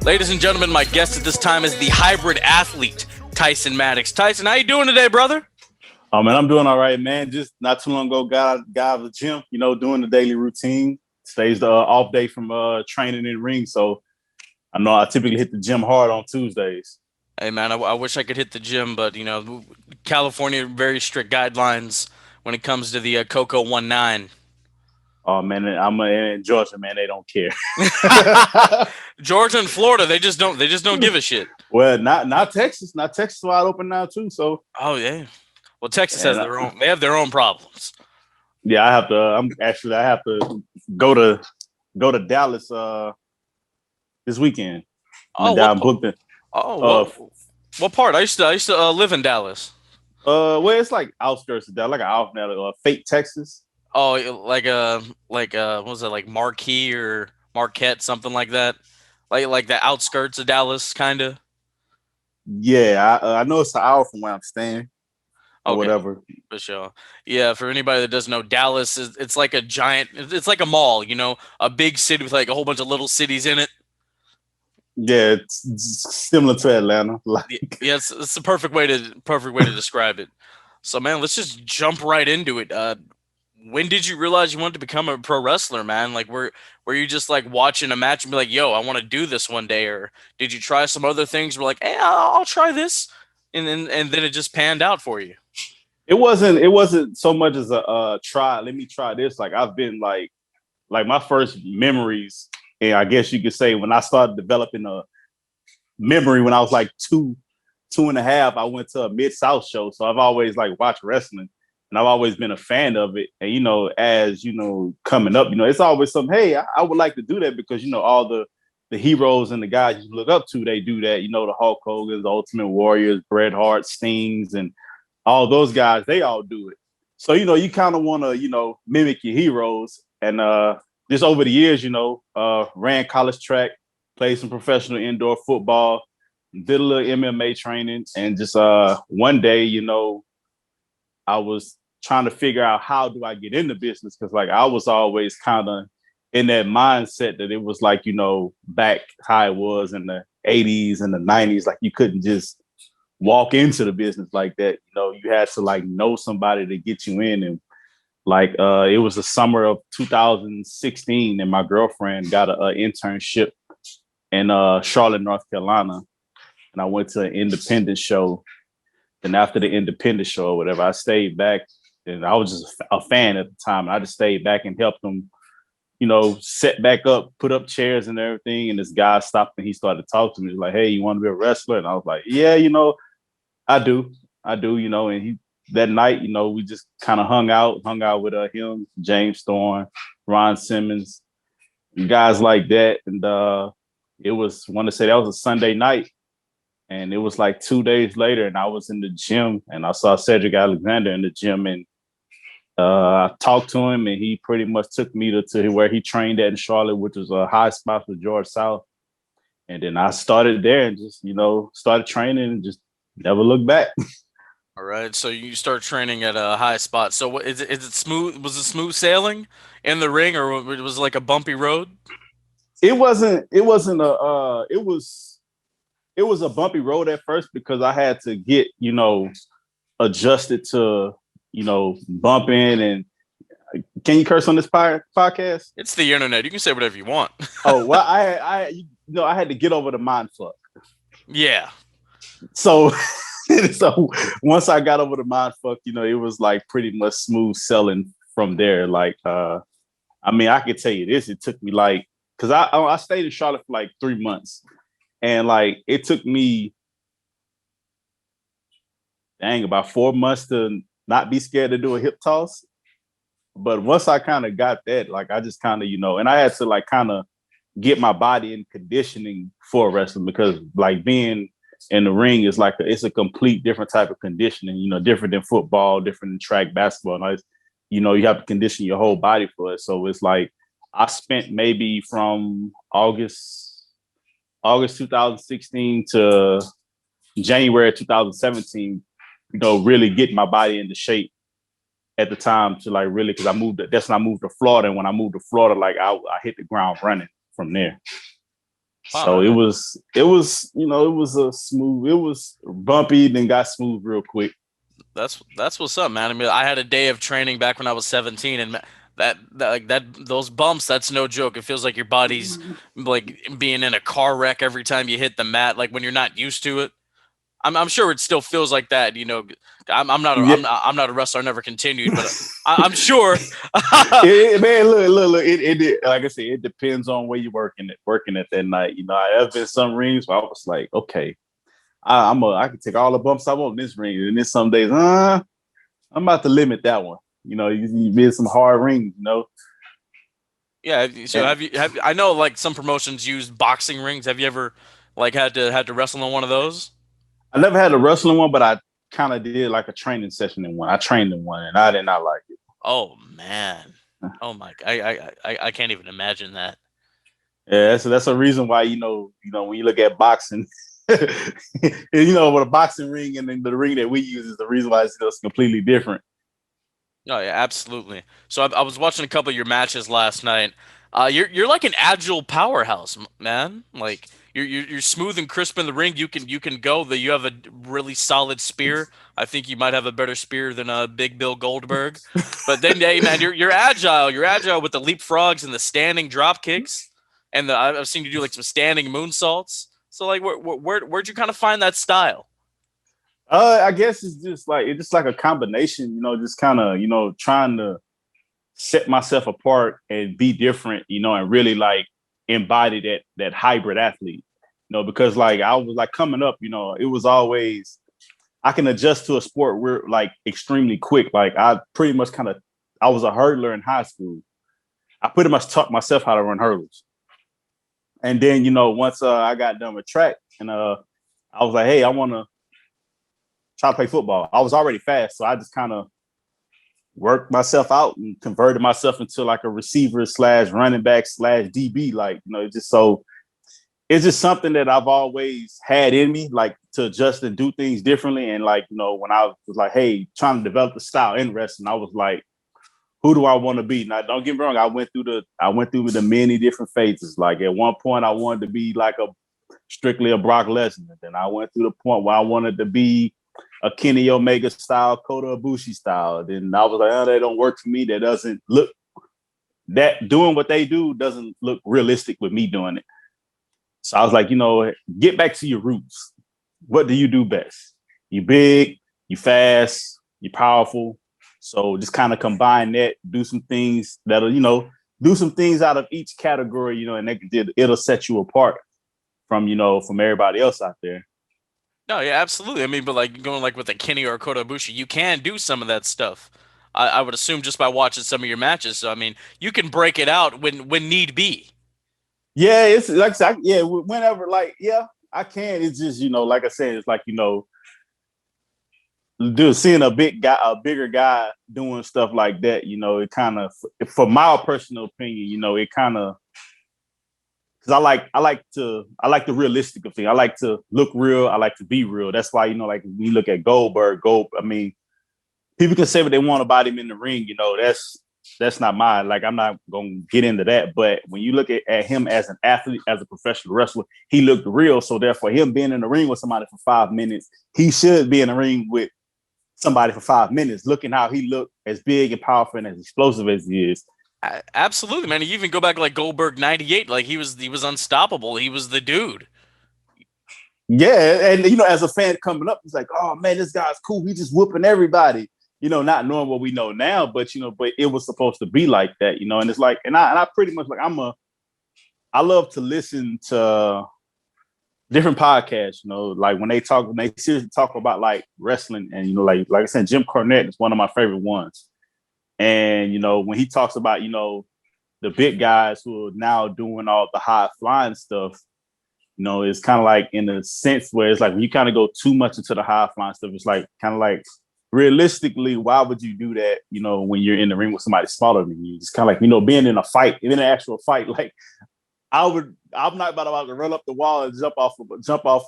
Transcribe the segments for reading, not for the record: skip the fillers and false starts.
Ladies and gentlemen, my guest at this time is the Hybrid Athlete Tyson Maddux. Tyson, how you doing today, brother? Oh man, I'm doing all right, man. Just not too long ago, got out of the gym, doing the daily routine. Today's the off day from training in ring, so I know I typically hit the gym hard on Tuesdays. Hey man, I wish I could hit the gym, but California very strict guidelines when it comes to the Coco 19. Oh man, I'm in Georgia, man. They don't care. Georgia and Florida, they just don't give a shit. Well, not Texas. Not Texas wide open now too. So oh yeah, well Texas has their own. They have their own problems. Yeah, I have to go to Dallas this weekend. Booked it. What part? I used to live in Dallas. Well, it's like outskirts of Dallas, like an out Fate, Texas. Oh, what was it, like Marquee or Marquette, something like that? Like the outskirts of Dallas, kind of. Yeah, I know it's an hour from where I'm staying. Or whatever. For sure. Yeah, for anybody that doesn't know, Dallas it's like a giant. It's like a mall, a big city with like a whole bunch of little cities in it. Yeah, it's similar to Atlanta. Yeah, it's the perfect way to describe it. So, man, let's just jump right into it. When did you realize you wanted to become a pro wrestler, man? Like, were you just like watching a match and be like, "Yo, I want to do this one day," or did you try some other things? We're like, "Hey, I'll try this," and then it just panned out for you. It wasn't so much as a try. Let me try this. Like I've been like my first memories, and I guess you could say when I started developing a memory when I was like two and a half, I went to a Mid-South show. So I've always like watched wrestling. And I've always been a fan of it. And, as, coming up, it's always something, hey, I would like to do that because, all the heroes and the guys you look up to, they do that. The Hulk Hogan's, the Ultimate Warriors, Bret Hart, Stings, and all those guys, they all do it. So, you kind of want to, mimic your heroes. And just over the years, ran college track, played some professional indoor football, did a little MMA training. And just one day, I was trying to figure out how do I get into business because like I was always kind of in that mindset that it was like back how it was in the 80s and the 90s, like you couldn't just walk into the business like that. You had to like know somebody to get you in. And like it was the summer of 2016 and my girlfriend got an internship in Charlotte, North Carolina, and I went to an independent show. And after the independent show or whatever, I stayed back and I was just a fan at the time. And I just stayed back and helped them, set back up, put up chairs and everything. And this guy stopped and he started to talk to me. He was like, hey, you want to be a wrestler? And I was like, yeah, I do, And that night, we just kind of hung out with him, James Thorne, Ron Simmons, and guys like that. And it was, I want to say that was a Sunday night. And it was like 2 days later, and I was in the gym, and I saw Cedric Alexander in the gym, and I talked to him, and he pretty much took me to where he trained at in Charlotte, which was a high spot for George South. And then I started there and just, started training and just never looked back. All right, so you start training at a high spot. So is it smooth? Was it smooth sailing in the ring, or was it like a bumpy road? It wasn't it was a bumpy road at first because I had to get, adjusted to, bumping. And can you curse on this podcast? It's the internet. You can say whatever you want. Oh, well, I had to get over the mind fuck. Yeah. So once I got over the mind fuck, it was like pretty much smooth selling from there. Like, I could tell you this, it took me like, cause I stayed in Charlotte for like 3 months. And like, it took me, about 4 months to not be scared to do a hip toss. But once I kind of got that, like, I just kind of, and I had to like kind of get my body in conditioning for wrestling because like being in the ring is like, it's a complete different type of conditioning, different than football, different than track basketball. And you have to condition your whole body for it. So it's like, I spent maybe from August 2016 to January 2017, really getting my body into shape. at the time to like really because I moved. That's when I moved to Florida, and when I moved to Florida, like I hit the ground running from there. Wow, So man. it was a smooth. It was bumpy, then got smooth real quick. That's what's up, man. I mean, I had a day of training back when I was 17, and those bumps, that's no joke. It feels like your body's like being in a car wreck every time you hit the mat, like when you're not used to it. I'm sure it still feels like that. Yeah, I'm not a wrestler. I never continued, but I'm sure. man, look. Like I said, it depends on where you're working at that night. I have been some rings where I was like, okay, I can take all the bumps I want in this ring, and then some days, I'm about to limit that one. You did some hard rings. Yeah. So And I know like some promotions use boxing rings. Have you ever like had to wrestle on one of those? I never had a wrestling one, but I kind of did like a training session in one. I trained in one, and I did not like it. Oh man. Oh my. I can't even imagine that. Yeah, so that's a reason why when you look at boxing, with a boxing ring and then the ring that we use is the reason why it's just completely different. Oh yeah, absolutely. So I was watching a couple of your matches last night. You're like an agile powerhouse, man. Like you're smooth and crisp in the ring. You can go. You have a really solid spear. I think you might have a better spear than Big Bill Goldberg. But then, hey man, you're agile. You're agile with the leapfrogs and the standing drop kicks, and I've seen you do like some standing moonsaults. So like, where'd you kind of find that style? I guess it's just like a combination, just kind of trying to set myself apart and be different, and really like embody that hybrid athlete, because like I was like coming up, it was always I can adjust to a sport where like extremely quick. Like I was a hurdler in high school. I pretty much taught myself how to run hurdles. And then, once I got done with track and I was like, hey, I want to try to play football. I was already fast, so I just kind of worked myself out and converted myself into like a receiver slash running back slash DB. Like, it's just something that I've always had in me, like to adjust and do things differently. And like, when I was like, hey, trying to develop the style in wrestling, I was like, who do I want to be? Now, don't get me wrong. I went through the many different phases. Like at one point, I wanted to be like strictly a Brock Lesnar. Then I went through the point where I wanted to be a Kenny Omega style, Kota Ibushi style. Then I was like, oh, that don't work for me. That doesn't look that doing what they do doesn't look realistic with me doing it. So I was like, get back to your roots. What do you do best? You big, you fast, you powerful. So just kind of combine that, do some things that'll, do some things out of each category, and it'll set you apart from everybody else out there. No, yeah, absolutely. I mean, but like going like with a Kenny or a Kota Ibushi, you can do some of that stuff. I would assume just by watching some of your matches. So I mean, you can break it out when need be. Yeah, it's like I said, yeah, whenever, like, yeah, I can. It's just, like I said, it's like, seeing a bigger guy doing stuff like that, it kind of, for my personal opinion, it kind of, because I like the realistic of things. I like to look real. I like to be real. That's why, like when you look at I mean, people can say what they want about him in the ring. That's not mine. Like I'm not gonna get into that. But when you look at him as an athlete, as a professional wrestler, he looked real. So therefore, him being in the ring with somebody for 5 minutes, he should be in the ring with somebody for 5 minutes, looking how he looked, as big and powerful and as explosive as he is. Absolutely, man. You even go back like Goldberg '98, like he was unstoppable. He was the dude. Yeah, and as a fan coming up, it's like, oh man, this guy's cool. He's just whooping everybody. Not knowing what we know now, but it was supposed to be like that. And it's like, and I pretty much like I love to listen to different podcasts. Like when they seriously talk about like wrestling, and like I said, Jim Cornette is one of my favorite ones. And when he talks about the big guys who are now doing all the high flying stuff, it's kind of like in a sense where it's like when you kind of go too much into the high flying stuff, it's like kind of like realistically, why would you do that? When you're in the ring with somebody smaller than you, it's kind of like being in a fight, in an actual fight. Like I'm not about to run up the wall and jump off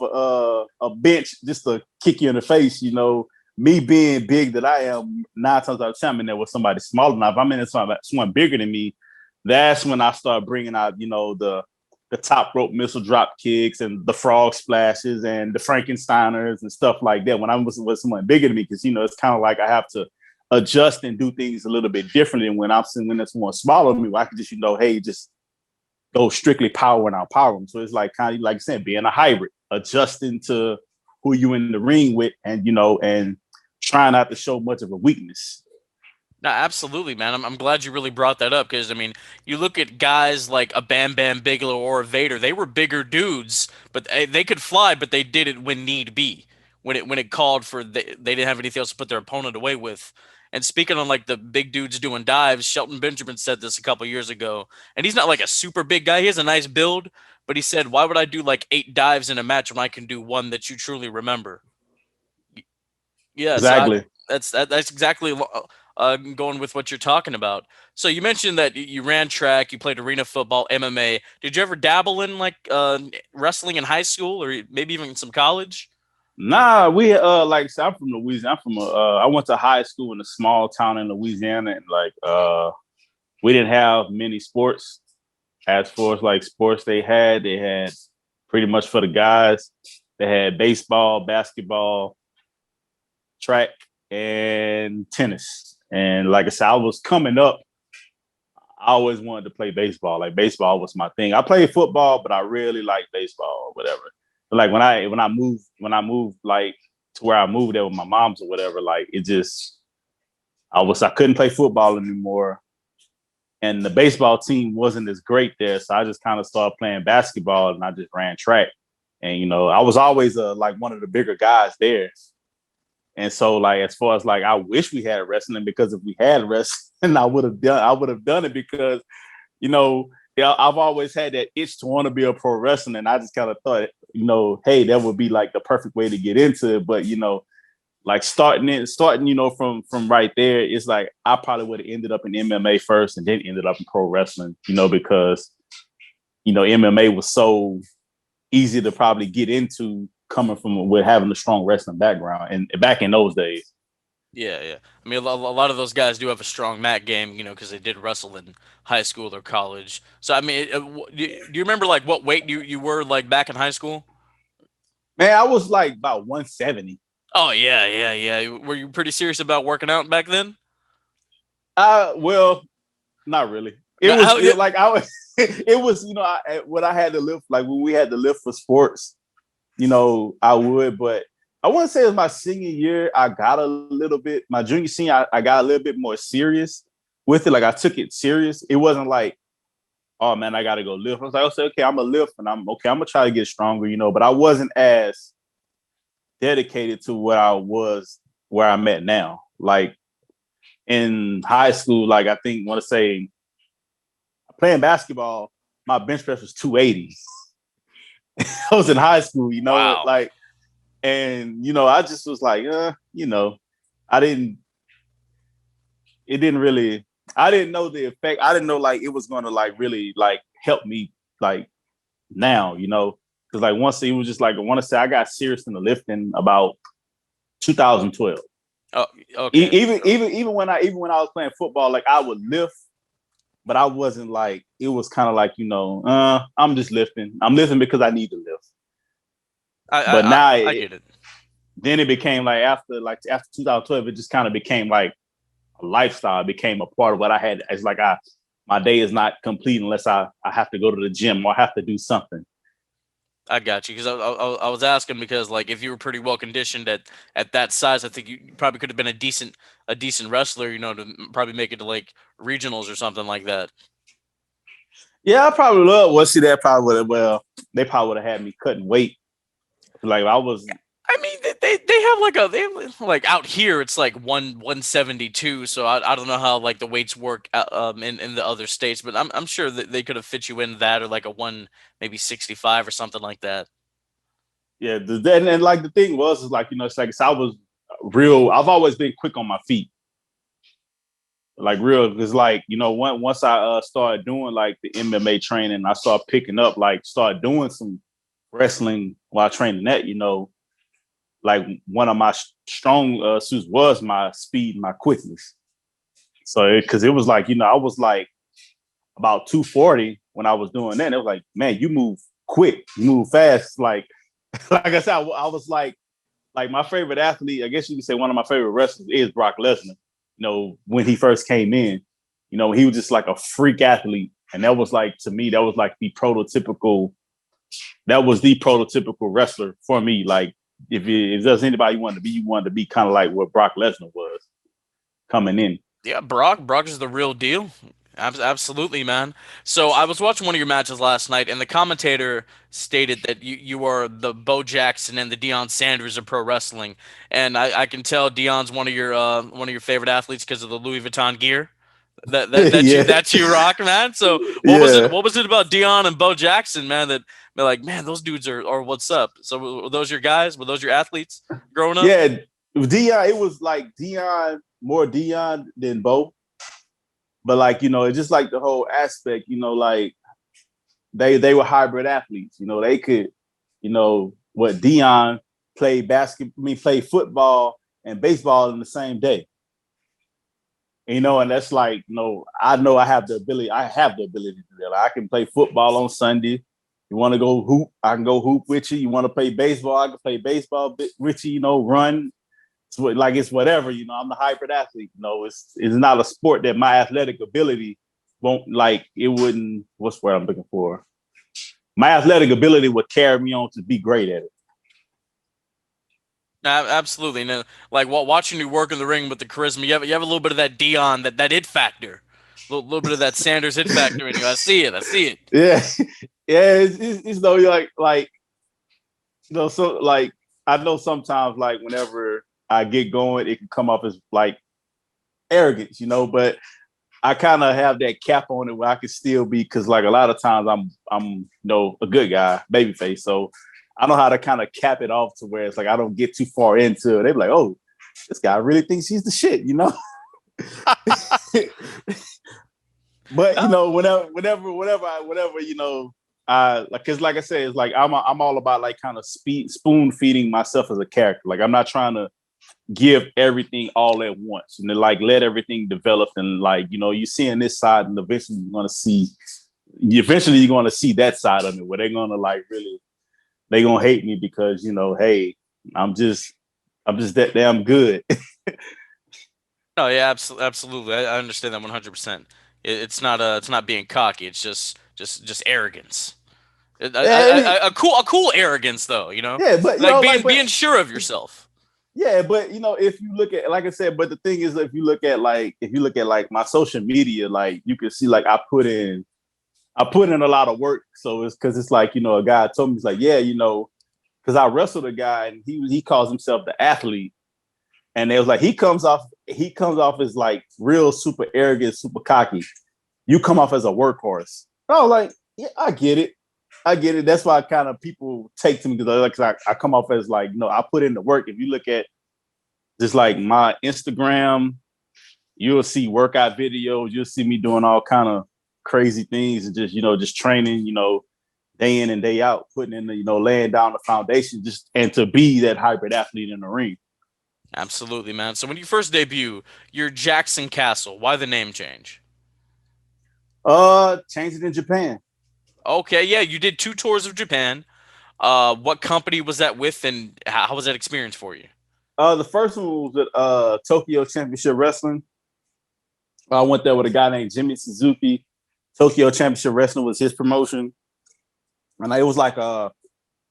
a bench just to kick you in the face. me being big that I am, 9 times out of 10, I'm in there with somebody smaller than if I'm in there with someone bigger than me, that's when I start bringing out, the top rope missile drop kicks and the frog splashes and the Frankensteiners and stuff like that. When I'm with someone bigger than me, because it's kind of like I have to adjust and do things a little bit differently than when I'm seeing when it's someone smaller than me. Where I can just hey, just go strictly power and outpower them. So it's like kind of like I said, being a hybrid, adjusting to who you in the ring with, and and trying not to show much of a weakness. No, absolutely, man. I'm glad you really brought that up because I mean, you look at guys like a Bam Bam Bigelow or a Vader. They were bigger dudes, but they could fly, but they did it when need be. When it called for, they didn't have anything else to put their opponent away with. And speaking on like the big dudes doing dives, Shelton Benjamin said this a couple years ago, and he's not like a super big guy. He has a nice build, but he said, "Why would I do like 8 dives in a match when I can do one that you truly remember?" Yeah, so Exactly. that's exactly going with what you're talking about. So you mentioned that you ran track, you played arena football, MMA. Did you ever dabble in like wrestling in high school or maybe even some college? Nah, we like so I'm from Louisiana. I went to high school in a small town in Louisiana, and we didn't have many sports. As far as like sports they had pretty much for the guys. They had baseball, basketball, track, and tennis. And like I said, I was coming up, I always wanted to play baseball. Like baseball was my thing. I played football, but I really like baseball or whatever. But like when I moved like to where I moved there with my mom's or whatever, like it just I couldn't play football anymore. And the baseball team wasn't as great there. So I just kind of started playing basketball and I just ran track. And I was always like one of the bigger guys there. And so, like, as far as like, I wish we had wrestling, because if we had wrestling, I would have done it, because yeah, I've always had that itch to want to be a pro wrestler, and I just kind of thought, hey, that would be like the perfect way to get into it. But like starting, from right there, it's like I probably would have ended up in MMA first, and then ended up in pro wrestling, because MMA was so easy to probably get into, coming from with having a strong wrestling background and back in those days. Yeah, yeah. I mean, a lot of those guys do have a strong mat game, because they did wrestle in high school or college. So, I mean, do you remember like what weight you were like back in high school? Man, I was like about 170. Oh yeah, yeah, yeah. Were you pretty serious about working out back then? Well, not really. It No, was like I was. It was when I had to lift, like when we had to lift for sports. I would, but I wouldn't say it was my senior year. I got a little bit. My junior, senior, I got a little bit more serious with it. Like I took it serious. It wasn't like, oh man, I got to go lift. I was like, okay, I'm gonna lift, and I'm okay. I'm gonna try to get stronger, But I wasn't as dedicated to what I was where I'm at now. Like in high school, like I think want to say playing basketball, my bench press was 280. I was in high school, wow. like, and I just was like, I didn't. It didn't really. I didn't know the effect. I didn't know like it was gonna like really like help me like now, because like once it was just like I want to say I got serious in the lifting about 2012. Oh, okay. Even when I was playing football, like I would lift, but I wasn't like, it was kind of like, I'm just lifting. I'm lifting because I need to lift. I But I I, now I get it. then it became like after 2012, it just kind of became like a lifestyle. It became a part of what I had. It's like my day is not complete unless I have to go to the gym or I have to do something. I got you because I was asking because like if you were pretty well conditioned at that size, I think you probably could have been a decent wrestler, to probably make it to like regionals or something like that. Yeah, I probably love. Well, see, that probably would have. Well, they probably would have had me cutting weight. Like I was. I mean, they have like like out here it's like 172. So I don't know how like the weights work in the other states, but I'm sure that they could have fit you in that or like a one maybe 65 or something like that. Yeah, and like the thing was is like it's like I was real. I've always been quick on my feet, like real. Because like once I started doing like the MMA training, I started picking up, like started doing some wrestling while training that. like one of my strong suits was my speed, my quickness. So because it was like, I was like about 240 when I was doing that. And it was like, man, you move quick, you move fast. Like like I said, I was like my favorite athlete, I guess you could say one of my favorite wrestlers is Brock Lesnar. When he first came in, he was just like a freak athlete. And that was like, to me, that was like the prototypical wrestler for me. Like if there's anybody you wanted to be kind of like what Brock Lesnar was coming in. Yeah, Brock is the real deal. Absolutely, man. So I was watching one of your matches last night, and the commentator stated that you are the Bo Jackson and the Deion Sanders of pro wrestling, and I can tell Deion's one of your favorite athletes because of the Louis Vuitton gear. Yeah. That's you rock, man. So Yeah. what was it about Deion and Bo Jackson, man, that they're like, man, those dudes are what's up? So were those your guys? Were those your athletes growing up? Yeah. Deion, it was like more Deion than Bo. But like, it's just like the whole aspect, like they were hybrid athletes. They could, what Deion played played football and baseball in the same day. And that's like, I know I have the ability. I have the ability to do that. Like, I can play football on Sunday. You want to go hoop? I can go hoop with you. You want to play baseball? I can play baseball with you. Run. It's whatever. I'm the hybrid athlete. It's not a sport that my athletic ability won't like. It wouldn't. What's what I'm looking for? My athletic ability would carry me on to be great at it. Absolutely. And like watching you work in the ring with the charisma, you have a little bit of that Dion, that it factor, little bit of that Sanders it factor in you. I see it. I see it. Yeah, yeah. It's though like so like I know sometimes like whenever I get going, it can come off as like arrogance, but I kind of have that cap on it where I can still be, because like a lot of times I'm a good guy, babyface, so I know how to kind of cap it off to where it's like I don't get too far into it. They're like, oh, this guy really thinks he's the shit. But whenever I like, cause like I said, it's like I'm all about like kind of spoon feeding myself as a character. Like I'm not trying to give everything all at once, and then like let everything develop, and like you're seeing this side, and eventually you're gonna see that side of it where they're gonna like really they gonna hate me because hey, I'm just that damn good. No, yeah, absolutely. I understand that 100%. It's not being cocky. It's just arrogance. A cool arrogance though. Yeah, but Like but being sure of yourself. yeah, but if you look at, like I said, but the thing is, if you look at like my social media, like you can see like I put in a lot of work. So it's because it's like, a guy told me, he's like, yeah, because I wrestled a guy and he calls himself the athlete. And it was like, he comes off as like real super arrogant, super cocky. You come off as a workhorse. Oh, like, yeah, I get it. I get it. That's why kind of people take to me, because I come off as like, I put in the work. If you look at just like my Instagram, you'll see workout videos. You'll see me doing all kind of crazy things, and just training, day in and day out, putting in the, laying down the foundation just and to be that hybrid athlete in the ring. Absolutely, man. So when you first debut, you're Jackson Castle. Why the name change? Changed it in Japan. Okay, yeah, you did 2 tours of Japan. What company was that with, and how was that experience for you? The first one was at Tokyo Championship Wrestling. I went there with a guy named Jimmy Suzuki. Tokyo Championship Wrestling was his promotion, and it was like a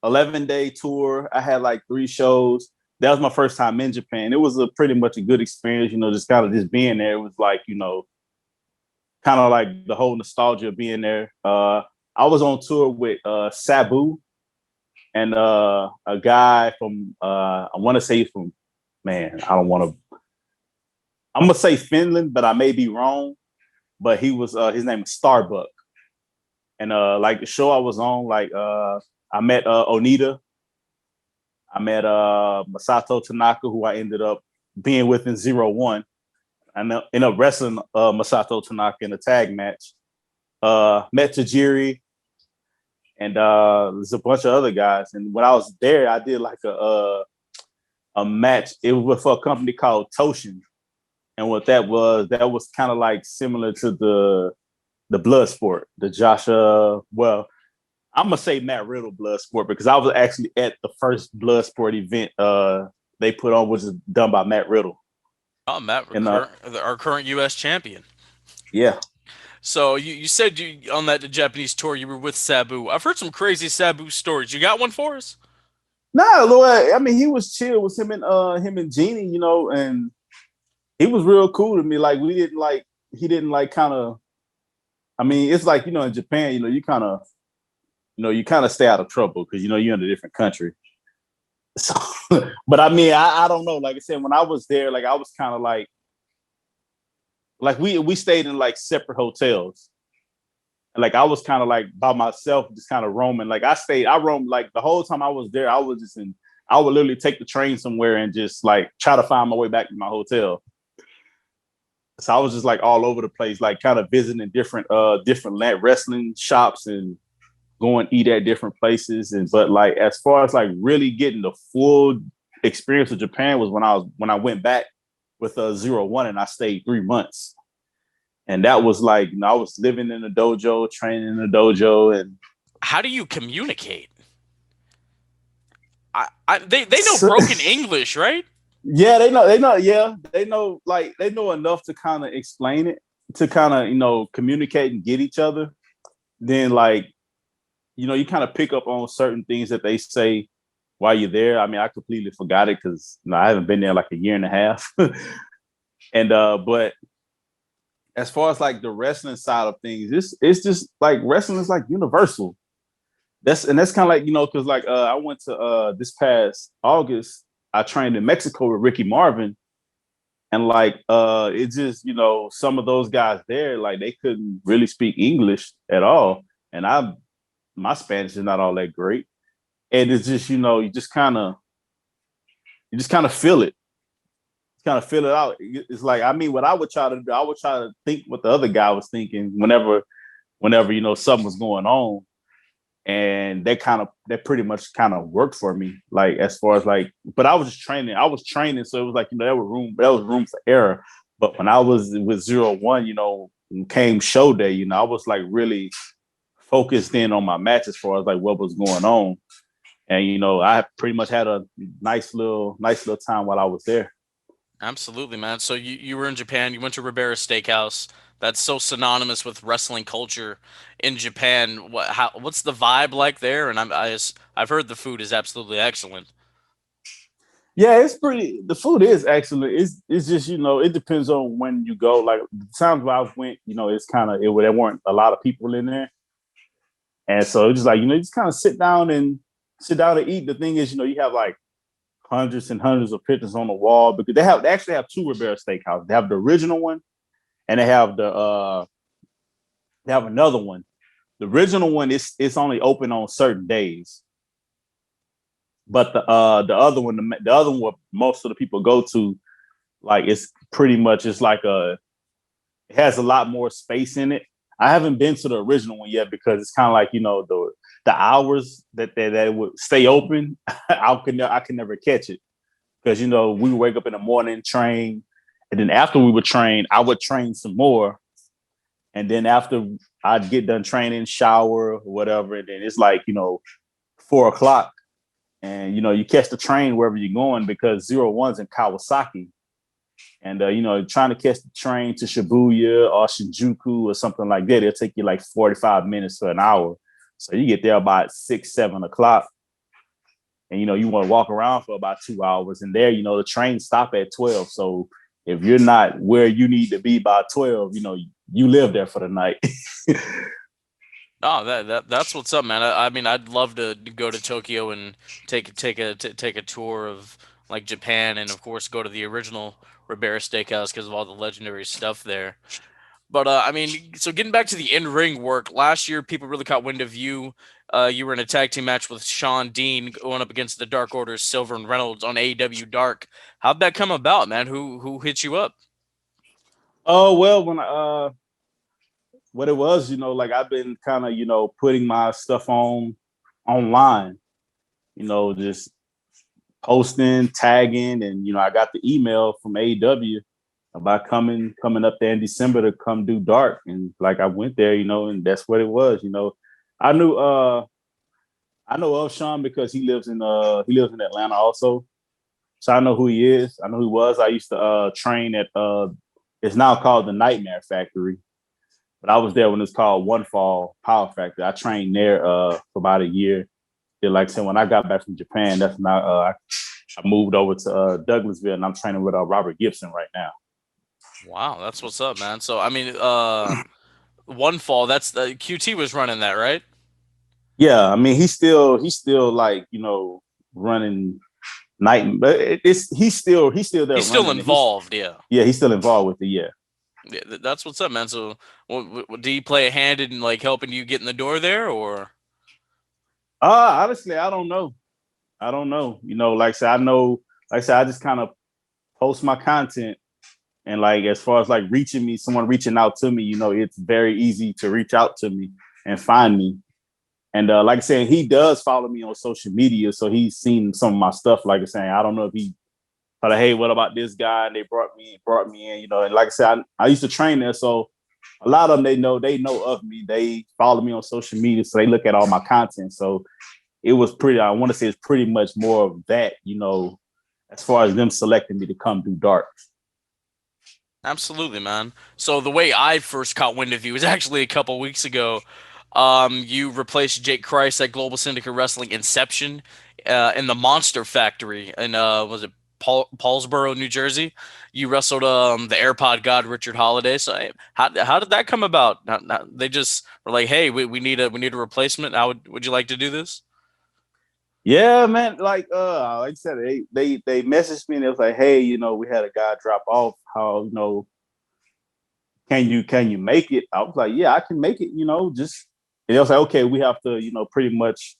11-day tour. I had like 3 shows. That was my first time in Japan. It was pretty much a good experience, just kind of just being there. It was like, kind of like the whole nostalgia of being there. I was on tour with Sabu and a guy from I want to say from, man, I don't want to. I'm gonna say Finland, but I may be wrong. But he was his name is Starbuck, and like the show I was on, like I met Onita, I met Masato Tanaka, who I ended up being with in 0-1. I ended up wrestling Masato Tanaka in a tag match. Met Tajiri, and there's a bunch of other guys. And when I was there, I did like a a match. It was for a company called Toshin, and what that was kind of like similar to the blood sport, the Joshua. Well, I'm gonna say Matt Riddle blood sport because I was actually at the first blood sport event they put on, which is done by Matt Riddle. Oh, Matt, And our current U.S. champion. yeah, So you said you on that Japanese tour you were with Sabu. I've heard some crazy Sabu stories. You got one for us? nah, Lord, I mean he was chill with him and Jeannie, you know, and he was real cool to me. Like we didn't like he didn't like kind of. I mean, it's like in Japan, you kind of stay out of trouble because you're in a different country. So, but I mean, I don't know. Like I said, when I was there, like I was kind of like we stayed in like separate hotels. And like I was kind of like by myself, just kind of roaming. Like I roamed like the whole time I was there. I would literally take the train somewhere and just like try to find my way back to my hotel. So I was just like all over the place, like kind of visiting different wrestling shops and going eat at different places. And but like as far as like really getting the full experience of Japan was when I went back with a 0-1 and I stayed 3 months. And that was like, I was living in the dojo, training in the dojo, and How do you communicate? They know broken English, right? yeah, they know enough to kind of explain it, to kind of communicate and get each other. Then like you kind of pick up on certain things that they say while you're there. I mean, I completely forgot it because I haven't been there like a year and a half. And but as far as like the wrestling side of things, it's just like wrestling is like universal. That's kind of like because like I went to this past August, I trained in Mexico with Ricky Marvin, and like it's just some of those guys there, like they couldn't really speak English at all, and my Spanish is not all that great, and it's just you just kind of feel it, kind of feel it out. It's like, I mean, what I would try to do, I would try to think what the other guy was thinking whenever something was going on, and that pretty much kind of worked for me. Like as far as like, but I was training, so it was like there was room for error. But when I was with 0-1, came show day, I was like really focused in on my match as far as like what was going on, and I pretty much had a nice little time while I was there. Absolutely, man. So you were in Japan. You went to Ribera Steakhouse. That's so synonymous with wrestling culture in Japan. What's the vibe like there? And I've heard the food is absolutely excellent. Yeah, it's pretty. The food is excellent. It's just it depends on when you go. Like the times where I went, it's kind of there weren't a lot of people in there, and so it's just like you just kind of sit down and eat. The thing is, you have like hundreds and hundreds of pictures on the wall because they actually have two Ribera Steakhouse. They have the original one, and they have another one. The original one is it's only open on certain days, but the other one what most of the people go to, like it's pretty much it's like it has a lot more space in it. I haven't been to the original one yet because it's kind of like the hours that would stay open. I can never catch it because we would wake up in the morning, train, and then after we would train, I would train some more, and then after I'd get done training, shower or whatever, and then it's like 4 o'clock, and you catch the train wherever you're going because 0-1's in Kawasaki, and trying to catch the train to Shibuya or Shinjuku or something like that, it'll take you like 45 minutes to an hour. So you get there about 6, 7 o'clock, and you want to walk around for about 2 hours. And there, the trains stop at 12. So if you're not where you need to be by 12, you live there for the night. Oh, that's what's up, man. I mean, I'd love to go to Tokyo and take a tour of like Japan, and of course go to the original Ribera Steakhouse because of all the legendary stuff there. But I mean, so getting back to the in-ring work, last year people really caught wind of you. You were in a tag team match with Sean Dean going up against the Dark Order, Silver and Reynolds on AEW Dark. How'd that come about, man? Who hit you up? Oh well, when what it was, like I've been kind of putting my stuff online, just posting, tagging, and I got the email from AEW about coming up there in December to come do dark, and like I went there, and that's what it was. I knew I know of Sean because he lives in Atlanta also, so I know who he is. I know who he was. I used to train at it's now called the Nightmare Factory, but I was there when it's called One Fall Power Factory. I trained there for about a year. Yeah, like I said, when I got back from Japan, that's not I moved over to Douglasville, and I'm training with Robert Gibson right now. Wow, that's what's up, man. So I mean, one fall. That's the QT was running that, right? Yeah, I mean he's still like running night, but he's still there He's still running it. He's involved, yeah. Yeah, he's still involved with it. Yeah. Yeah, that's what's up, man. So, do you play a hand in like helping you get in the door there, or? Honestly, I don't know. I don't know. Like I said, I know. Like I said, I just kind of post my content, and like as far as like reaching me, someone reaching out to me, it's very easy to reach out to me and find me. And like I said, he does follow me on social media, so he's seen some of my stuff. Like I said, I don't know if he thought, hey, what about this guy? And they brought me in. And like I said, I used to train there, so a lot of them they know of me. They follow me on social media, so they look at all my content. So it was pretty. I want to say it's pretty much more of that. As far as them selecting me to come do dark. Absolutely, man. So the way I first caught wind of you was actually a couple weeks ago. You replaced Jake Christ at Global Syndicate Wrestling Inception in the Monster Factory in was it Paulsboro, New Jersey? You wrestled the AirPod God Richard Holiday. So how did that come about? They just were like, hey, we need a replacement. How would you like to do this? Yeah, man. Like I said, they messaged me and it was like, hey, we had a guy drop off. How can you make it? I was like, yeah, I can make it. Just and it was like, okay, we have to pretty much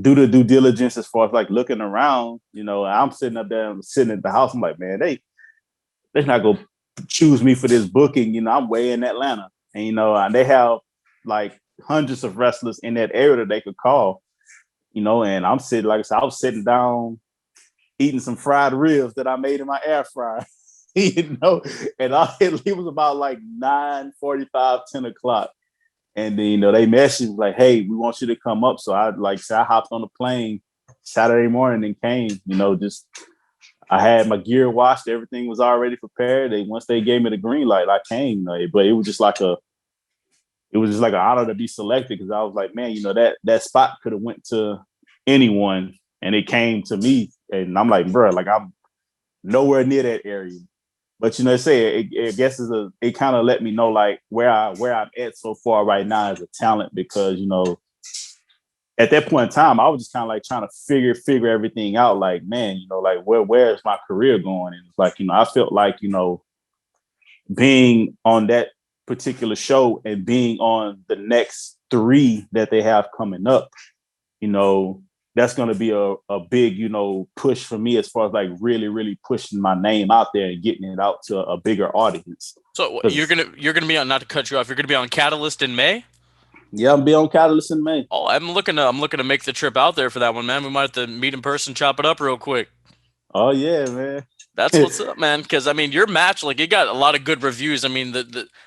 do the due diligence as far as like looking around. I'm sitting up there, I'm sitting at the house. I'm like, man, they're not gonna choose me for this booking. I'm way in Atlanta, and and they have like hundreds of wrestlers in that area that they could call. And I'm sitting, like I said, I was sitting down eating some fried ribs that I made in my air fryer. And it was about like 9:45, 10 o'clock. And then, they messaged me like, hey, we want you to come up. So I hopped on the plane Saturday morning and came, just I had my gear washed, everything was already prepared. Once they gave me the green light, I came. But it was just like an honor to be selected because I was like, man, that spot could have went to anyone, and it came to me, and I'm like, bro, like I'm nowhere near that area. But I guess it kind of let me know like where I'm at so far right now as a talent because at that point in time I was just kind of like trying to figure everything out. Like, man, like where is my career going? And it's like I felt like being on that particular show and being on the next three that they have coming up, you know, that's going to be a big, push for me as far as like really, really pushing my name out there and getting it out to a bigger audience. So you're gonna be on, not to cut you off. You're gonna be on Catalyst in May. Yeah, I'll be on Catalyst in May. Oh, I'm looking to make the trip out there for that one, man. We might have to meet in person, chop it up real quick. Oh yeah, man. That's what's up, man. Because I mean, your match, like, it got a lot of good reviews. I mean,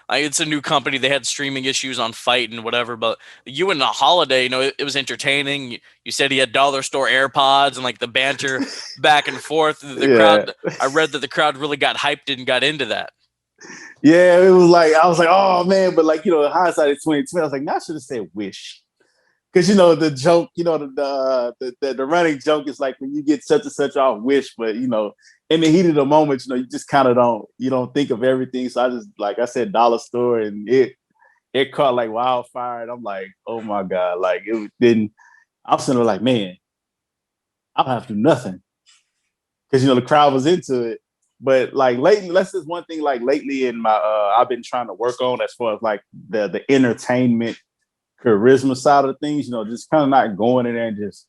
it's a new company. They had streaming issues on Fight and whatever, but you and the Holiday, it was entertaining. You said he had dollar store AirPods and like the banter back and forth. The Yeah. crowd, I read that the crowd really got hyped and got into that. Yeah, it was like I was like, oh man, but like hindsight is 2020. I was like, nah, I should have said wish. Because the joke, the running joke is like when you get such and such off wish, but in the heat of the moment, you just kind of don't think of everything. So I just, like I said, dollar store, and it caught like wildfire, and I'm like, oh my god, like it didn't. I'm sitting there like, man, I don't have to do nothing because the crowd was into it. But like lately, that's just one thing. Like lately in my, I've been trying to work on as far as like the entertainment charisma side of things. Just kind of not going in there and just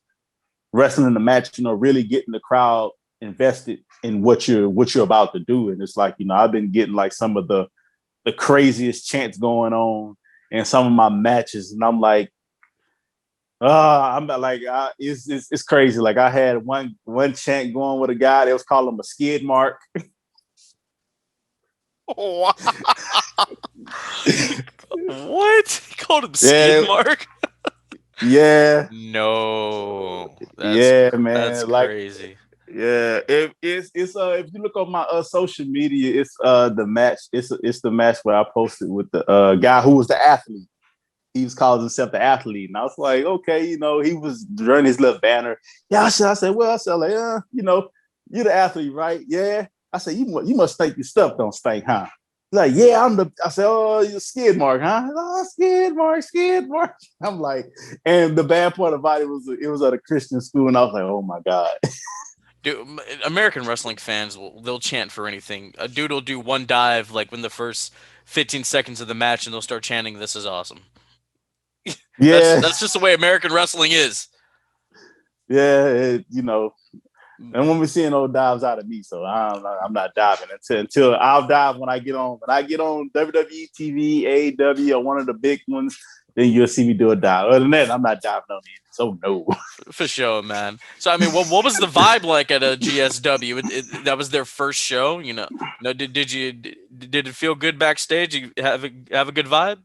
wrestling the match. Really getting the crowd invested in what you're about to do. And it's like I've been getting like some of the craziest chants going on in some of my matches, and I'm like, I'm like, it's crazy. Like I had one chant going with a guy that was calling him a skid mark. Wow. What? He called him skid Yeah, mark? yeah, No. yeah, That's man. Like, crazy. yeah, it's if you look on my social media, it's the match. It's the match where I posted with the guy who was the athlete. He was calling himself the athlete, and I was like, okay, he was running his little banner. Yeah, I said, well, I said, like, you're the athlete, right? Yeah. I said, you must think your stuff don't stink, huh? He's like, yeah, I'm the. I said, oh, you're skid mark, huh? Oh, skid mark, skid mark. I'm like, and the bad part about it was at a Christian school, and I was like, oh my god. Dude, American wrestling fans they'll chant for anything. A dude will do one dive like when the first 15 seconds of the match, and they'll start chanting, "This is awesome." Yeah, That's just the way American wrestling is. yeah, and when we're seeing those dives out of me, so I'm not diving until I'll dive when I get on WWE TV, AEW, or one of the big ones. Then you'll see me do a dive. Other than that, I'm not diving on it. So no. For sure, man. So I mean, what was the vibe like at a GSW? That was their first show, you know. No, did it feel good backstage? You have a good vibe?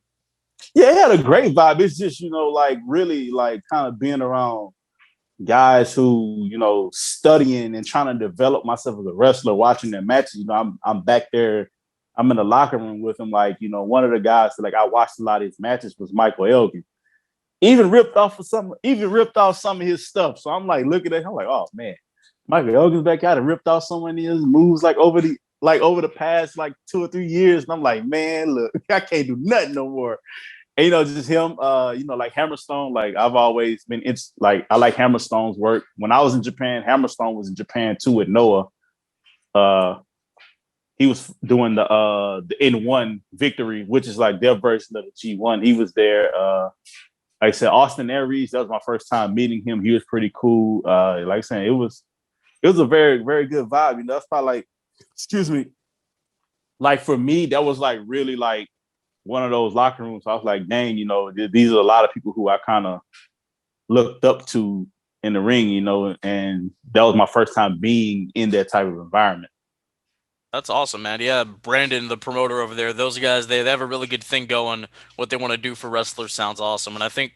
Yeah, it had a great vibe. It's just like really like kind of being around guys who studying and trying to develop myself as a wrestler, watching their matches. I'm back there. I'm in the locker room with them. Like one of the guys that like I watched a lot of his matches was Michael Elgin. Even ripped off some of his stuff. So I'm like looking at him, I'm like, oh man, Michael Elgin's back out and ripped off so many of his moves over the past like 2 or 3 years. And I'm like, man, look, I can't do nothing no more. And just him, like Hammerstone, like I've always been like I like Hammerstone's work. When I was in Japan, Hammerstone was in Japan too with Noah. Uh he was doing the N1 victory, which is like their version of the G1. He was there. Like I said, Austin Aries, that was my first time meeting him. He was pretty cool. Like I said, it was a very, very good vibe. That's probably like, excuse me, like for me, that was like really like one of those locker rooms. I was like, dang, these are a lot of people who I kind of looked up to in the ring, and that was my first time being in that type of environment. That's awesome, man. Yeah, Brandon, the promoter over there, those guys, they have a really good thing going. What they want to do for wrestlers sounds awesome, and I think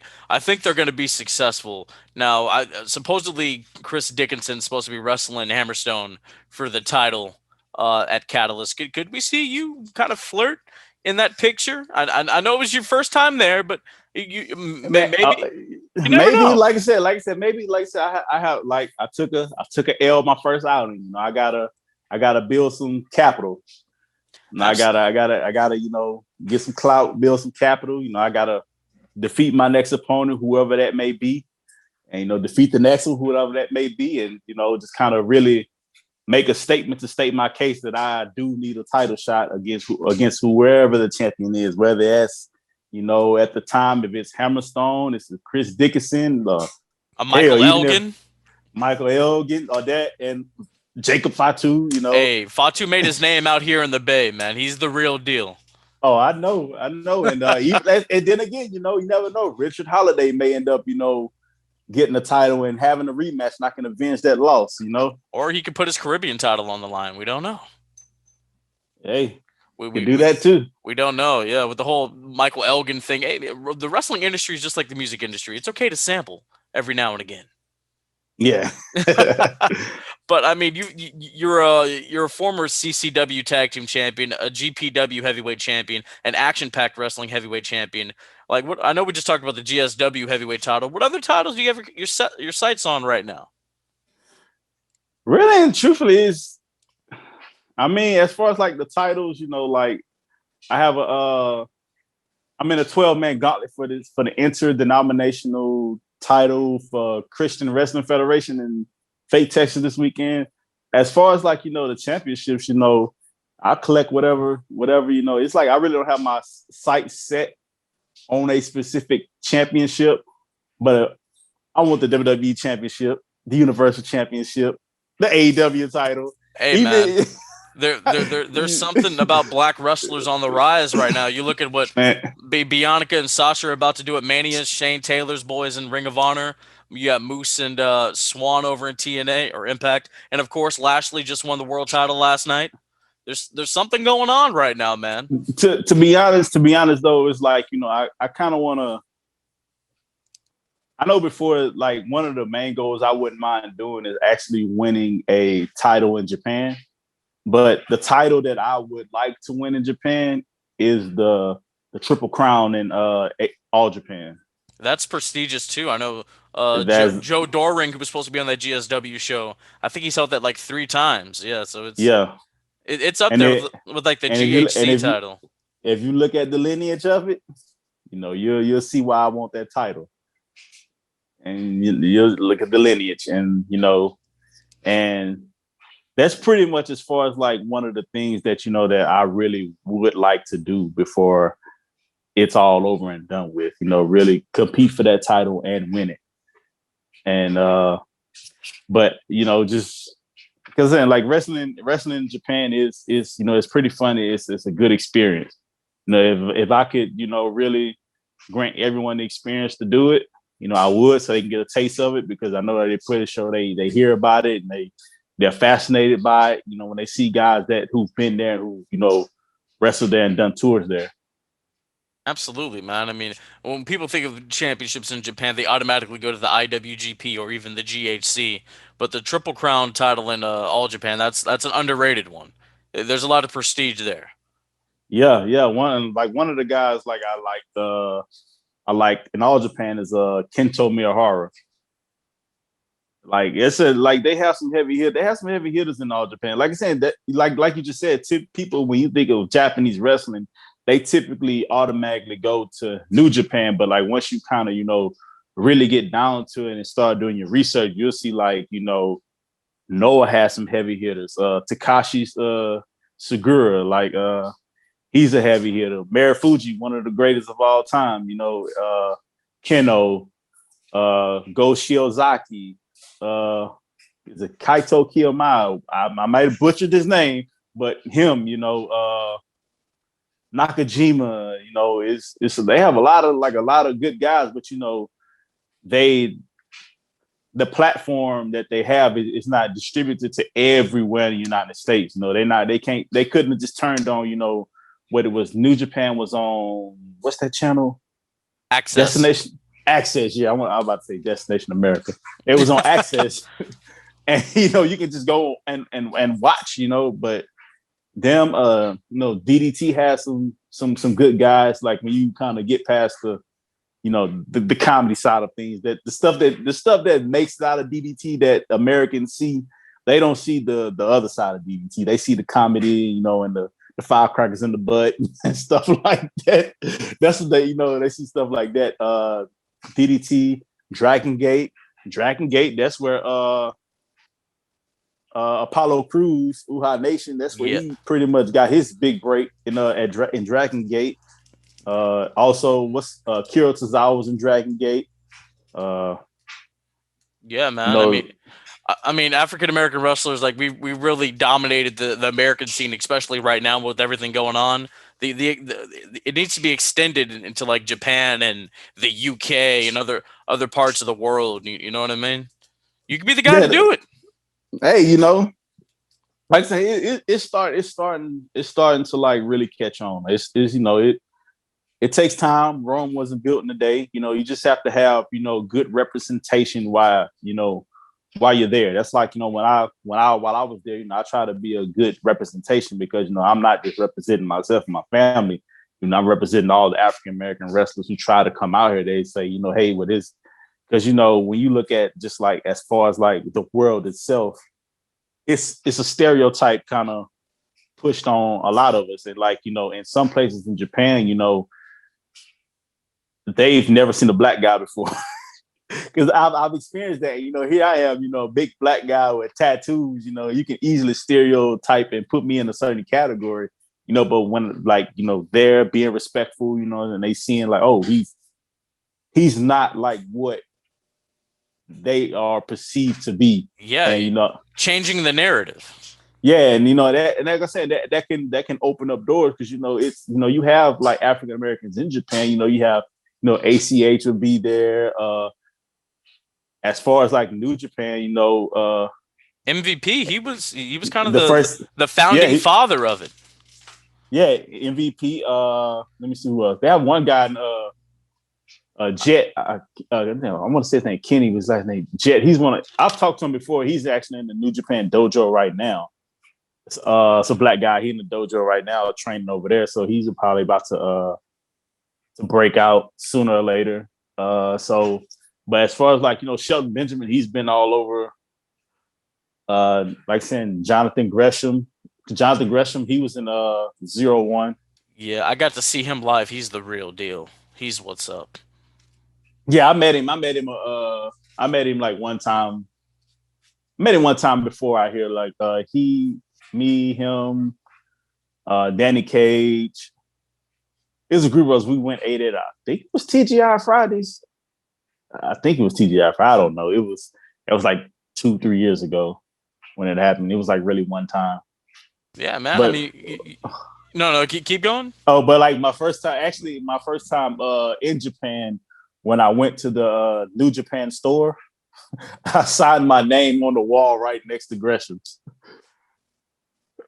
they're going to be successful. Now, supposedly Chris Dickinson's supposed to be wrestling Hammerstone for the title at Catalyst. Could we see you kind of flirt in that picture? I know it was your first time there, but Man, maybe you never maybe know. maybe like I said, I have like I took a L my first outing. I gotta build some capital. And I gotta get some clout, build some capital. I gotta defeat my next opponent, whoever that may be, and defeat the next one, whoever that may be, and just kind of really make a statement to state my case that I do need a title shot against whoever the champion is, whether that's at the time if it's Hammerstone, it's Chris Dickinson, A hell, Michael even if Elgin. Michael Elgin or that and Jacob Fatu, Hey, Fatu made his name out here in the Bay, man. He's the real deal. Oh, I know, and and then again, you never know. Richard Holiday may end up, getting the title and having a rematch, and I can avenge that loss. Or he could put his Caribbean title on the line. We don't know. Hey, We can we, do we, that too. we don't know. Yeah, with the whole Michael Elgin thing. Hey, the wrestling industry is just like the music industry. It's okay to sample every now and again. Yeah. But I mean, you're a former CCW tag team champion, a GPW heavyweight champion, an action packed wrestling heavyweight champion. Like what I know, we just talked about the GSW heavyweight title. What other titles do you have your sights on right now? Really and truthfully, is I mean, as far as like the titles, like I have I'm in a 12-man gauntlet for the interdenominational title for Christian Wrestling Federation in Fate, Texas this weekend. As far as like, the championships, I collect whatever. It's like I really don't have my sights set on a specific championship, but I want the WWE championship, the Universal Championship, the AEW title. Hey, man. Even There's something about black wrestlers on the rise right now. You look at what Man, Bianca and Sasha are about to do at Mania, Shane Taylor's boys in Ring of Honor. You got Moose and Swan over in TNA or Impact, and of course Lashley just won the world title last night. There's something going on right now, man. to be honest though, it's like I kind of want to. I know before, like one of the main goals I wouldn't mind doing is actually winning a title in Japan. But the title that I would like to win in Japan is the Triple Crown in All Japan. That's prestigious too. I know That's Joe Doring, who was supposed to be on that GSW show, I think he's held that like 3 times. Yeah, so yeah, it's up and there it with like the and if you and GHC title. if you look at the lineage of it, you'll see why I want that title, and you'll look at the lineage, and and that's pretty much as far as like one of the things that that I really would like to do before it's all over and done with. Really compete for that title and win it. And but just because then like wrestling in Japan is it's pretty funny. It's a good experience. If I could really grant everyone the experience to do it, I would, so they can get a taste of it, because I know that they put a show, they hear about it, and they're fascinated by it. When they see guys who've been there, who wrestled there and done tours there. Absolutely, man. I mean, when people think of championships in Japan, they automatically go to the IWGP or even the GHC. But the Triple Crown title in All Japan, that's an underrated one. There's a lot of prestige there. Yeah, yeah. One of the guys like I like in All Japan is Kento Miyahara. Like it's a like they have some heavy hit. They have some heavy hitters in All Japan. Like I said, that like you just said, people when you think of Japanese wrestling, they typically automatically go to New Japan. But like once you kind of really get down to it and start doing your research, you'll see like Noah has some heavy hitters. Takashi's Segura, like he's a heavy hitter. Marufuji, one of the greatest of all time. Keno, Go Shiozaki, is it Kaito Kiyomiya? I might have butchered his name, but him, Nakajima, they have a lot of good guys, but they the platform that they have is not distributed to everywhere in the United States. They couldn't have just turned on, what it was. New Japan was on, what's that channel? Access. Destination Access. Yeah, I was about to say Destination America. It was on Access, and you can just go and watch. But them, DDT has some good guys. Like when you kind of get past the comedy side of things, that the stuff that makes it out of DDT that Americans see, they don't see the other side of DDT. They see the comedy, and the firecrackers in the butt and stuff like that. That's what they see stuff like that. DDT, Dragon Gate. That's where Apollo Crews, Uha Nation. That's where Yeah. he pretty much got his big break in Dragon Gate. Also, what's Kiro Tozawa was in Dragon Gate. Uh, Yeah, you man. I know, mean, African American wrestlers, like we really dominated the American scene, especially right now with everything going on. It needs to be extended into like Japan and the UK and other parts of the world. You know what I mean? You could be the guy to that do it. hey, like I say, it's starting to like really catch on. It takes time. Rome wasn't built in a day. You just have to have good representation while you're there. That's like while I was there, I try to be a good representation, because I'm not just representing myself and my family. I'm representing all the African American wrestlers who try to come out here. They say, hey, what is, because when you look at just like as far as like the world itself, it's a stereotype kind of pushed on a lot of us. And like in some places in Japan, they've never seen a black guy before. Because I've experienced that. Here I am, a big black guy with tattoos. You can easily stereotype and put me in a certain category. But when like they're being respectful, and they seeing like, oh, he's not like what they are perceived to be, Yeah, and changing the narrative. Yeah, and you know that, and like I said, that can open up doors because it's you have like African Americans in Japan. You have ACH would be there. As far as like New Japan, MVP, he was kind of the first, the yeah, founding father of it. yeah, MVP. Let me see who else. They have one guy in Jet. I want to say his name Kenny was his name Jet. He's one. I've talked to him before. He's actually in the New Japan dojo right now. It's a black guy. He's in the dojo right now, training over there. So he's probably about to break out sooner or later. But as far as like Shelton Benjamin, he's been all over. Like saying Jonathan Gresham. Jonathan Gresham, he was in 01. Yeah, I got to see him live. He's the real deal. He's what's up. Yeah, I met him. I met him like one time. Met him one time before out here. Like me, him, Danny Cage. It was a group of us. We went ate it. I think it was TGI Fridays. I think it was TGI Fridays. I don't know. It was like 2-3 years ago when it happened. It was like really one time. Yeah, man. I But mean, no, keep going. but like my first time in Japan when I went to the New Japan store, I signed my name on the wall right next to Gresham's.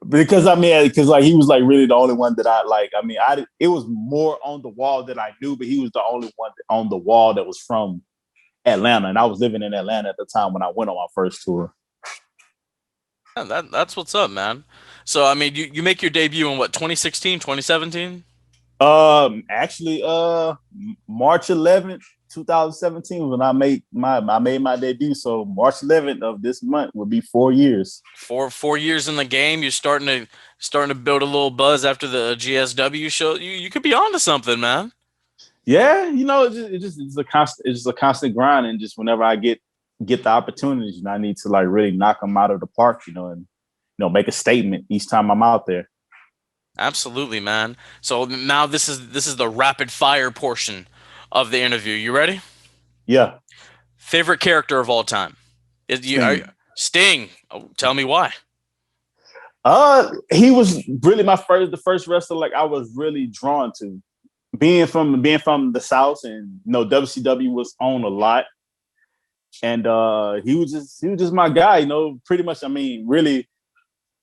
Because like he was like really the only one that I like. I mean, it was more on the wall that I knew, but he was the only one on the wall that was from Atlanta, and I was living in Atlanta at the time when I went on my first tour. Yeah, that's what's up, man. So I mean, you make your debut in what 2016, 2017? Actually, March 11th, 2017 when I made my debut. So March 11th of this month would be 4 years. Four years in the game. You're starting to build a little buzz after the GSW show. You could be onto something, man. Yeah, it's just a constant grind, and just whenever I get the opportunities, I need to like really knock them out of the park, and make a statement each time I'm out there. Absolutely, man. So now this is the rapid fire portion of the interview. You ready? Yeah, Favorite character of all time? Sting. Oh, tell me why. He was really the first wrestler like I was really drawn to. Being from the South, and WCW was on a lot, and he was just my guy. Pretty much. I mean, really,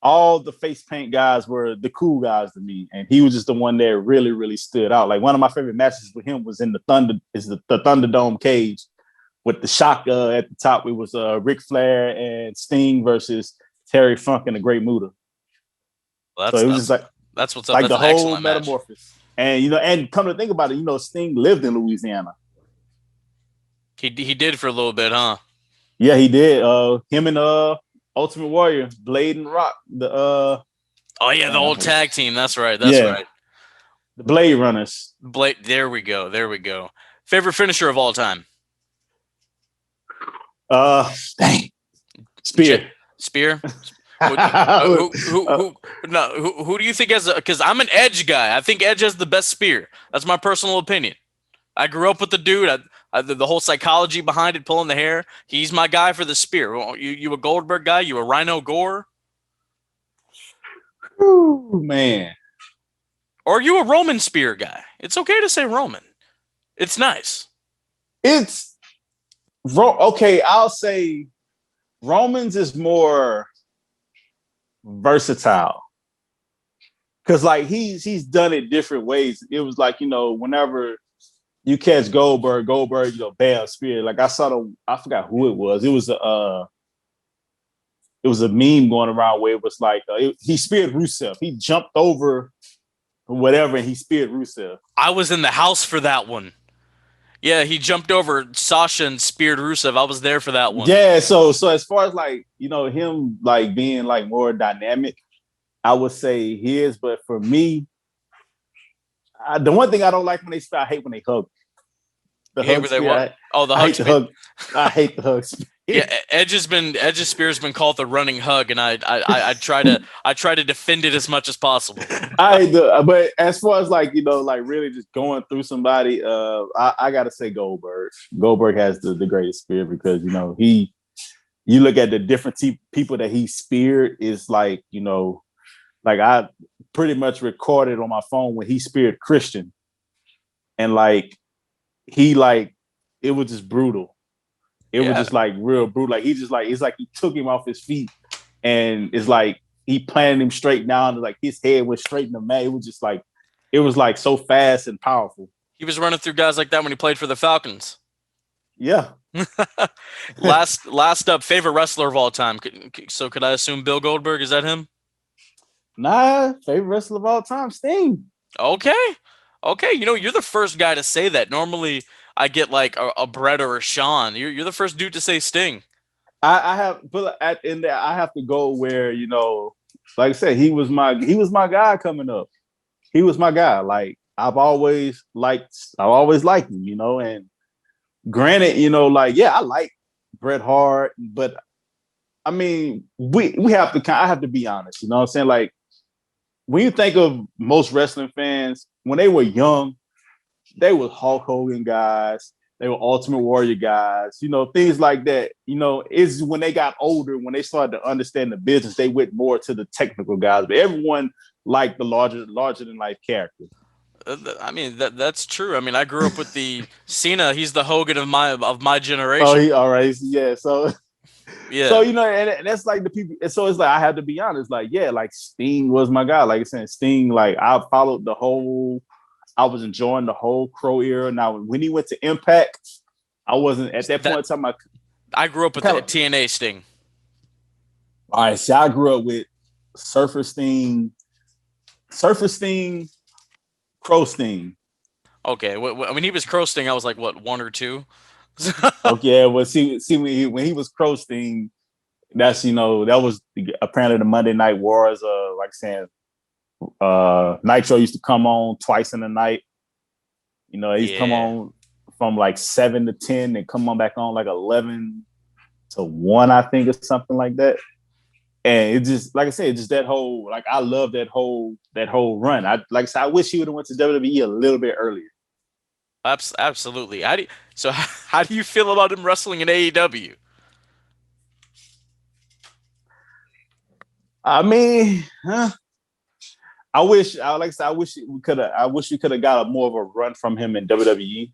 all the face paint guys were the cool guys to me, and he was just the one that really, really stood out. Like one of my favorite matches with him was in the Thunderdome cage with the Shock at the top. It was Ric Flair and Sting versus Terry Funk and the Great Muta. Well, So it was just that's what's up. like That's the an whole excellent match. metamorphosis. And come to think about it, Sting lived in Louisiana. He did for a little bit, huh? Yeah, he did. Him and Ultimate Warrior, Blade and Rock, Oh yeah, the old tag team. That's right. That's yeah, right. the Blade Runners. Blake. There we go. There we go. Favorite finisher of all time? Dang, Spear. Spear. Who do you think has? Because I'm an Edge guy. I think Edge has the best spear. That's my personal opinion. I grew up with the dude. The whole psychology behind it, pulling the hair. He's my guy for the spear. You a Goldberg guy? You a Rhino Gore? Ooh, man. Or are you a Roman spear guy? It's okay to say Roman. It's nice. It's okay. I'll say Romans is more versatile because like he's done it different ways. It was like whenever you catch Goldberg, bam, spear. Like I forgot who it was. It was a meme going around where it was like he speared Rusev. He jumped over whatever and he speared Rusev. I was in the house for that one. Yeah, he jumped over Sasha and speared Rusev. I was there for that one. Yeah, so as far as like him like being like more dynamic, I would say he is. But for me, the one thing I don't like when they spear, I hate when they hug. The hug they what? Oh, the hug. I hate the hug. Yeah, Edge's spear's been called the running hug, and I try to defend it as much as possible. But as far as like like really just going through somebody, I gotta say Goldberg. Goldberg has the greatest spear because he you look at the different people that he speared, is like, like I pretty much recorded on my phone when he speared Christian, and like he like it was just brutal. It was Yeah, just like real brutal. Like he just like it's like he took him off his feet, and it's like he planted him straight down, and like his head went straight in the mat. It was like so fast and powerful. he was running through guys like that when he played for the Falcons. Yeah. Last up, favorite wrestler of all time. So could I assume Bill Goldberg? Is that him? Nah, favorite wrestler of all time, Sting. Okay. Okay. You're the first guy to say that. Normally, I get like a Brett or a Sean. You're the first dude to say Sting. I have, but at in there, I have to go where like I said, he was my guy coming up. He was my guy. Like I've always liked him, and granted, like yeah, I like Bret Hart, but I mean, we have to. I have to be honest. You know what I'm saying? Like when you think of most wrestling fans, when they were young, they were Hulk Hogan guys. They were Ultimate Warrior guys. Things like that. Is when they got older, when they started to understand the business, they went more to the technical guys. But everyone liked the larger than life character. I mean that's true. I mean I grew up with the Cena. He's the Hogan of my Oh, generation. he all right. Yeah. So Yeah. and that's like the people. And so it's like I have to be honest. Like yeah, like Sting was my guy. Like I said, Sting. Like I followed the whole. I was enjoying the whole Crow era. Now when he went to Impact, I wasn't at that point That in time. I grew up with Kind the of TNA Sting. all right. See, I grew up with Surfer Sting, Surfer Sting, Crow Sting. Okay. I mean he was Crow Sting. I was like what, one or two. Okay, well, see when he was Crow Sting, that's that was apparently the Monday Night Wars. Like saying, Nitro used to come on twice in the night. He used to come Yeah. on from like 7 to 10, and come on back on like 11 to 1, I think, or something like that. And it just like I said, just that whole like I love that whole run. I like I said, I wish he would have went to WWE a little bit earlier. Absolutely. How do you feel about him wrestling in AEW? I mean, like I said, I wish we could have got more of a run from him in WWE,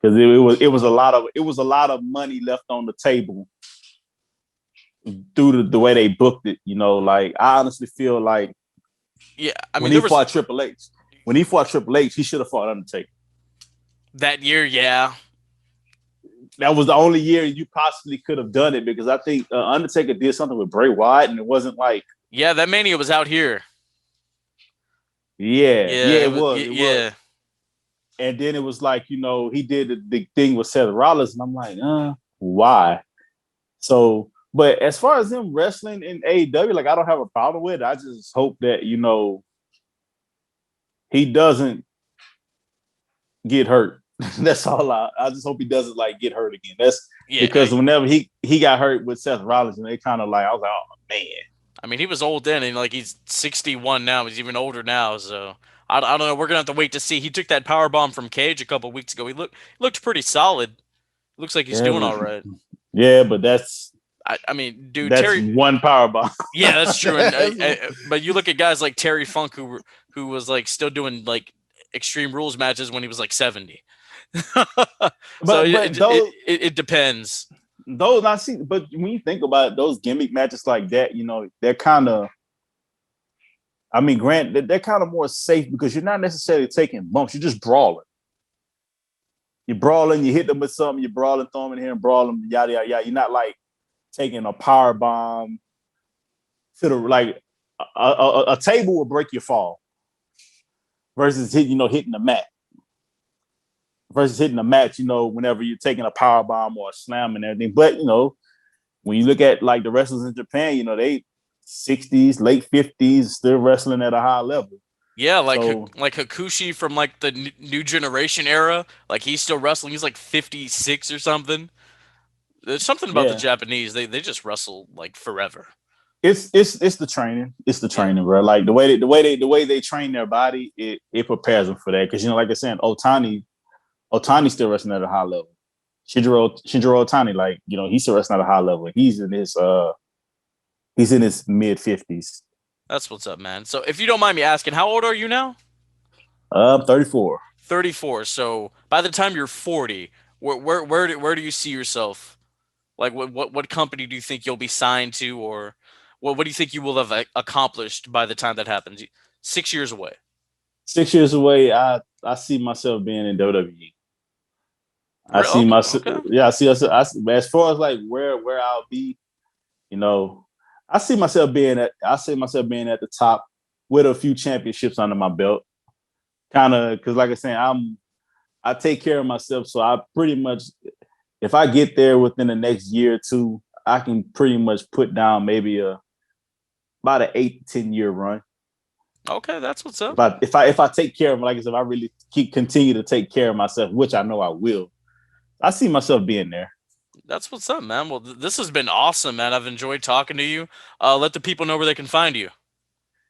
because it was a lot of money left on the table through the way they booked it. Like I honestly feel like Yeah, I when mean he there was fought Triple H, when he fought Triple H, he should have fought Undertaker. that year, yeah. That was the only year you possibly could have done it, because I think Undertaker did something with Bray Wyatt, and it wasn't like, Yeah, that Mania was out here. yeah, Yeah, yeah, it it was was, it was. yeah. And then it was like, he did the thing with Seth Rollins, and I'm like, why? So, but as far as him wrestling in AEW, like I don't have a problem with it. I just hope that he doesn't get hurt. That's all. I just hope he doesn't like get hurt again. That's Yeah, because whenever he got hurt with Seth Rollins, and they kind of like, I was like, oh man. I mean he was old then and like he's 61 now. He's even older now, so I don't know. We're going to have to wait to see. He took that power bomb from Cage a couple weeks ago. He looked pretty solid. Looks like he's Yeah, doing but all right. yeah, but I mean, dude, that's Terry. one power bomb. Yeah, that's true. And but you look at guys like Terry Funk, who was like still doing like Extreme Rules matches when he was like 70. So but it depends. those I see. But when you think about it, those gimmick matches like that, they're kind of. I mean, Grant, they're kind of more safe because you're not necessarily taking bumps. You're just brawling. You're brawling. You hit them with something. You're brawling, throw them in here and brawl them. Yada yada yada. You're not like taking a power bomb to the like a table will break your fall versus hitting the mat. Versus hitting a match, whenever you're taking a power bomb or a slam and everything. But when you look at like the wrestlers in Japan, they 60s, late 50s, still wrestling at a high level. Yeah, like So like Hakushi from like the new generation era. Like he's still wrestling. He's like 56 or something. There's something about the yeah, Japanese. They just wrestle like forever. it's the training. It's the Yeah. training, bro. Like the way they train their body, it prepares them for that. Because like I said, Otani still wrestling at a high level. Shinjiro Otani, like, he's still wrestling at a high level. He's in his mid 50s. That's what's up, man. So if you don't mind me asking, how old are you now? 34. 34. So by the time you're 40, where do you see yourself? Like what company do you think you'll be signed to, or what do you think you will have accomplished by the time that happens? 6 years away. 6 years away, I see myself being in WWE. I see Okay, myself, okay. yeah, I see us. As far as like where I'll be, you know, I see myself being at the top with a few championships under my belt. Kind of because, like I said, I take care of myself, so I pretty much, if I get there within the next year or two, I can pretty much put down maybe about an 8 to 10 year run. Okay, that's what's up. If I take care of, like I said, if I really continue to take care of myself, which I know I will, I see myself being there. That's what's up, man. Well, this has been awesome, man. I've enjoyed talking to you. Let the people know where they can find you.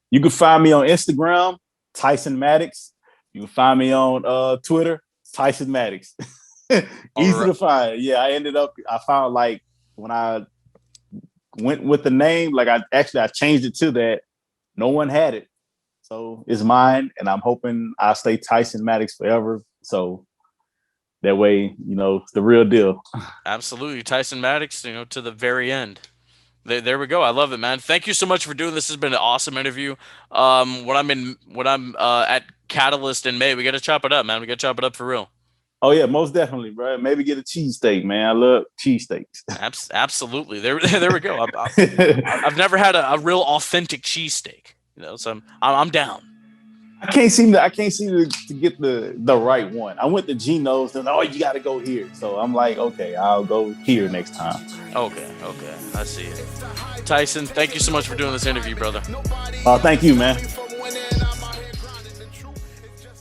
You can find me on Instagram, Tyson Maddux. You can find me on Twitter, Tyson Maddux. All Easy right. to find. Yeah, I found like when I went with the name, like I changed it to that. No one had it. So it's mine, and I'm hoping I stay Tyson Maddux forever. So that way, it's the real deal. Absolutely, Tyson Maddux. To the very end. There we go. I love it, man. Thank you so much for doing this. This has been an awesome interview. When I'm at Catalyst in May, we got to chop it up, man. We got to chop it up for real. Oh yeah, most definitely, bro. Maybe get a cheesesteak, man. I love cheesesteaks. Absolutely. There we go. I've never had a real authentic cheesesteak. So I'm down. I can't seem to get the right one. I went to Geno's and you got to go here. So I'm like, okay, I'll go here next time. Okay, I see it. Tyson, thank you so much for doing this interview, brother. Thank you, man.